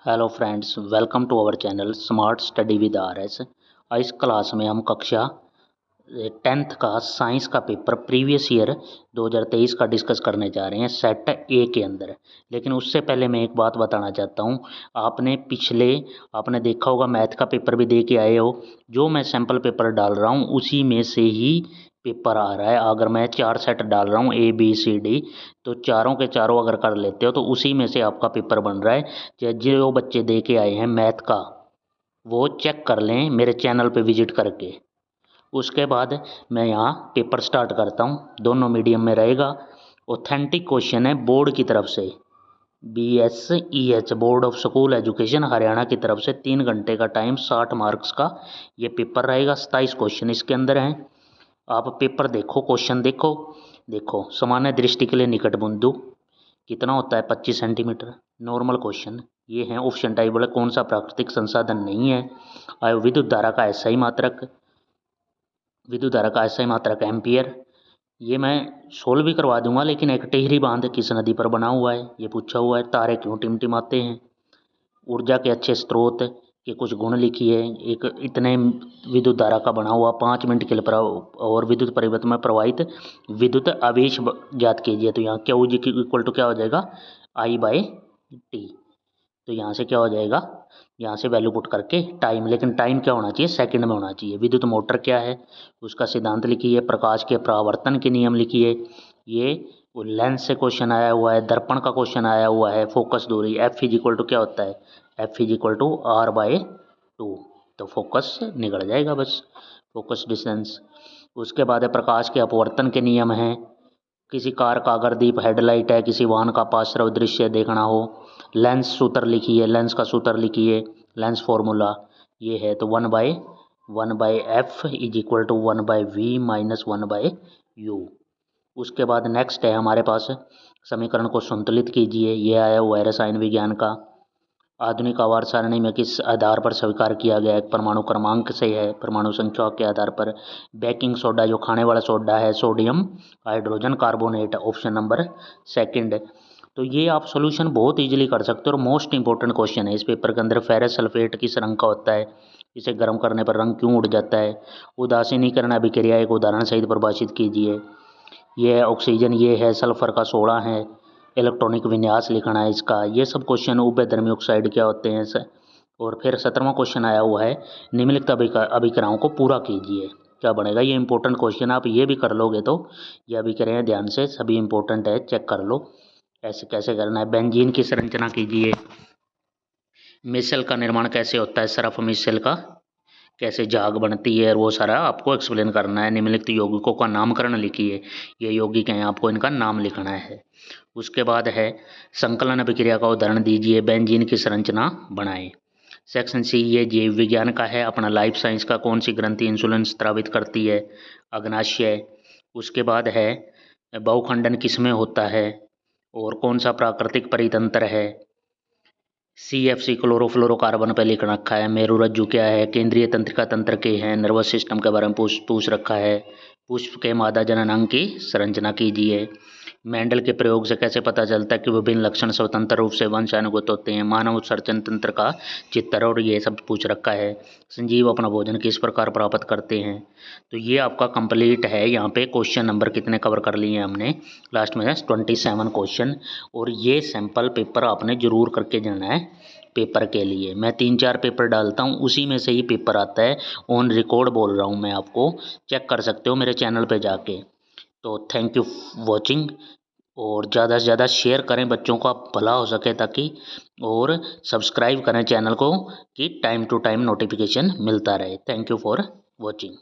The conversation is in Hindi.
Hello friends, welcome to our channel smart study with RS। इस क्लास में हम कक्षा 10th का साइंस का पेपर प्रीवियस ईयर 2023 का डिस्कस करने जा रहे हैं सेट ए के अंदर। लेकिन उससे पहले मैं एक बात बताना चाहता हूँ। आपने देखा होगा, मैथ का पेपर भी दे के आए हो। जो मैं सैम्पल पेपर डाल रहा हूँ उसी में से ही पेपर आ रहा है। अगर मैं 4 सेट डाल रहा हूँ ABCD, तो चारों के चारों अगर कर लेते हो तो उसी में से आपका पेपर बन रहा है। जो बच्चे दे के आए हैं मैथ का, वो चेक कर लें मेरे चैनल पे विजिट करके। उसके बाद मैं यहाँ पेपर स्टार्ट करता हूँ। दोनों मीडियम में रहेगा। ऑथेंटिक क्वेश्चन है बोर्ड की तरफ से, BSEH board of school education Haryana की तरफ से। 3 घंटे का टाइम, 60 मार्क्स का ये पेपर रहेगा। 27 क्वेश्चन इसके अंदर हैं। आप पेपर देखो, क्वेश्चन देखो। सामान्य दृष्टि के लिए निकट बिंदु कितना होता है? 25 सेंटीमीटर। नॉर्मल क्वेश्चन ये है। ऑप्शन टाइप बोले कौन सा प्राकृतिक संसाधन नहीं है? विद्युत धारा का SI मात्रक एम्पियर। ये मैं सोल्व भी करवा दूंगा, लेकिन एक टिहरी बांध किस नदी पर बना हुआ है ये पूछा हुआ है। तारे क्यों टिमटिमाते हैं? ऊर्जा के अच्छे स्रोत के कुछ गुण लिखिए। एक इतने विद्युत धारा का बना हुआ 5 मिनट के लिए और विद्युत परिवर्तन में प्रवाहित विद्युत आवेश ज्ञात कीजिए। तो यहाँ Q इक्वल टू क्या हो जाएगा? I/T। तो यहाँ से क्या हो जाएगा? यहाँ से वैल्यू पुट करके टाइम, लेकिन टाइम क्या होना चाहिए? सेकंड में होना चाहिए। विद्युत मोटर क्या है उसका सिद्धांत लिखिए। प्रकाश के परावर्तन के नियम लिखिए। ये वो लेंस से क्वेश्चन आया हुआ है। दर्पण का क्वेश्चन आया हुआ है। फोकस दूरी F इक्वल टू क्या होता है? F equal to R/2। तो फोकस निकल जाएगा बस, फोकस डिस्टेंस। उसके बाद है प्रकाश के अपवर्तन के नियम हैं। किसी कार का अगर दीप हेडलाइट है, किसी वाहन का पार्श्व दृश्य देखना हो, लेंस सूत्र लिखिए। लेंस का सूत्र लिखिए, लेंस फॉर्मूला ये है। तो 1/F is equal to 1/V minus 1/U। उसके बाद नेक्स्ट है हमारे पास, समीकरण को संतुलित कीजिए। ये आया हुआ है रसायन विज्ञान का। आधुनिक आवर्त सारणी में किस आधार पर स्वीकार किया गया? एक परमाणु क्रमांक से है, परमाणु संख्या के आधार पर। बेकिंग सोडा जो खाने वाला सोडा है, sodium hydrogen carbonate, option number second. तो ये आप सॉल्यूशन बहुत इजीली कर सकते हो और मोस्ट इंपॉर्टेंट क्वेश्चन है इस पेपर के अंदर। फेरस सल्फेट किस रंग का होता है? इसे गर्म करने पर रंग क्यों उड़ जाता है? उदासीनीकरण अभिक्रिया एक उदाहरण सहित परिभाषित कीजिए। ये है ऑक्सीजन, ये है सल्फर का 16 है। इलेक्ट्रॉनिक विन्यास लिखना है इसका। ये सब क्वेश्चन उभयधर्मी ऑक्साइड क्या होते हैं और फिर 17वां क्वेश्चन आया हुआ है, निम्नलिखित अभिक्रियाओं को पूरा कीजिए। क्या बनेगा? ये इंपॉर्टेंट क्वेश्चन, आप ये भी कर लोगे तो ये अभिक्रियाएं ध्यान से सभी इंपॉर्टेंट है, चेक कर लो ऐसे कैसे करना है। बेंजीन की संरचना कीजिए। मिसल का निर्माण कैसे होता है? सरफ मिसल का कैसे झाग बनती है, वो सारा आपको एक्सप्लेन करना है। निम्नलिखित यौगिकों का नामकरण लिखिए। ये यौगिक हैं, आपको इनका नाम लिखना है। उसके बाद है संकलन अभिक्रिया का उदाहरण दीजिए, बेंजीन की संरचना बनाएं। सेक्शन C ये जीव विज्ञान का है। अपना लाइफ साइंस का कौन सी ग्रंथि इंसुलिन स्रावित करती है? अग्नाशय। उसके बाद है बहुखंडन किसमें होता है और कौन सा प्राकृतिक परितंत्र है? CFC क्लोरोफ्लोरोकार्बन पे लिख रखा है। मेरुरज्जु क्या है? केंद्रीय तंत्रिका तंत्र के हैं। नर्वस सिस्टम के बारे में पूछ रखा है। पुष्प के मादा जननांग की संरचना कीजिए। मेंडल के प्रयोग से कैसे पता चलता है कि विभिन्न लक्षण स्वतंत्र रूप से वंशानुगत होते हैं? मानव उत्सर्जन तंत्र का चित्र और ये सब पूछ रखा है। संजीव अपना भोजन किस प्रकार प्राप्त करते हैं? तो ये आपका कंप्लीट है। यहाँ पे क्वेश्चन नंबर कितने कवर कर लिए हमने? लास्ट में 27 क्वेश्चन। और ये सैंपल पेपर आपने जरूर करके जाना है। पेपर के लिए मैं 3-4 पेपर डालता हूँ, उसी में से ही पेपर आता है। ऑन रिकॉर्ड बोल रहा हूँ मैं, आपको चेक कर सकते हो मेरे चैनल पे जाके। तो थैंक यू वॉचिंग, और ज़्यादा से ज़्यादा शेयर करें बच्चों का भला हो सके ताकि, और सब्सक्राइब करें चैनल को कि टाइम टू टाइम नोटिफिकेशन मिलता रहे। Thank you for watching.